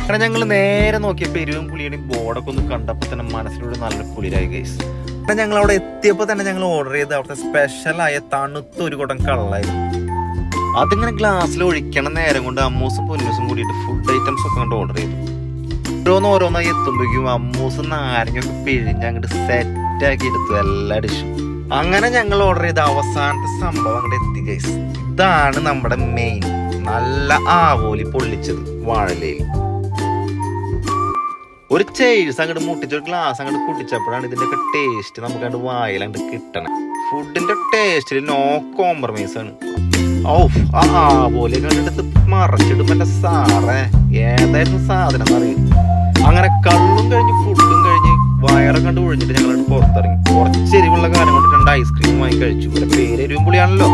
കാരണം ഞങ്ങൾ നേരെ നോക്കിയപ്പോൾ എരിവും പുളിയുടെയും ബോർഡൊക്കെ ഒന്ന് കണ്ടപ്പോൾ തന്നെ മനസ്സിലൂടെ നല്ല കുളിരായി ഗൈസ്. കാരണം ഞങ്ങൾ അവിടെ എത്തിയപ്പോൾ തന്നെ ഞങ്ങൾ ഓർഡർ ചെയ്ത് അവിടുത്തെ സ്പെഷ്യലായ തണുത്ത ഒരു കുടം കള്ളായിരുന്നു. അതിങ്ങനെ ഗ്ലാസ്സിൽ ഒഴിക്കണ നേരം കൊണ്ട് അമ്മൂസും പൊന്നൂസും കൂടിയിട്ട് ഫുഡ് ഐറ്റംസ് ഒക്കെ കൊണ്ട് ഓർഡർ ചെയ്തു. ഓരോന്നോരോന്നായി എത്തുമ്പോഴേക്കും അമ്മൂസും നാരങ്ങയൊക്കെ പിഴിഞ്ഞ് അങ്ങോട്ട് സെറ്റാക്കി എടുത്തു എല്ലാ ഡിഷും. അങ്ങനെ ഞങ്ങൾ ഓർഡർ ചെയ്ത അവസാനത്തെ സംഭവം അങ്ങോട്ട് എത്തി ഗൈസ്. ഇതാണ് നമ്മുടെ മെയിൻ നല്ല ആവോലി പൊള്ളിച്ചത് വാഴലയിൽ. ഒരു ചേഴ്സ് അങ്ങോട്ട് മുട്ടിച്ച് ഒരു ഗ്ലാസ് അങ്ങോട്ട് കുടിച്ചപ്പോഴാണ് ഇതിൻ്റെയൊക്കെ ടേസ്റ്റ് നമുക്ക് അങ്ങോട്ട് വായിലങ്ങോട്ട് കിട്ടണം. ഫുഡിന്റെ ടേസ്റ്റിൽ നോ കോംപ്രമൈസ് ആണ്. ആ ആവോലി കണ്ടിട്ട് മറച്ചിടും എൻ്റെ സാറേ, ഏതായിരുന്നു സാധനം എന്നറിയും. അങ്ങനെ കള്ളും കഴിഞ്ഞ് ഫുഡും കഴിഞ്ഞ് വയറെ കണ്ട് ഒഴിഞ്ഞിട്ട് ഞങ്ങൾ പുറത്തിറങ്ങി. കുറച്ച് എരിവുള്ള കാര്യം കൊണ്ട് 2 ഐസ്ക്രീം വാങ്ങി കഴിച്ചു. പേര് എരിവും പുളിയാണല്ലോ.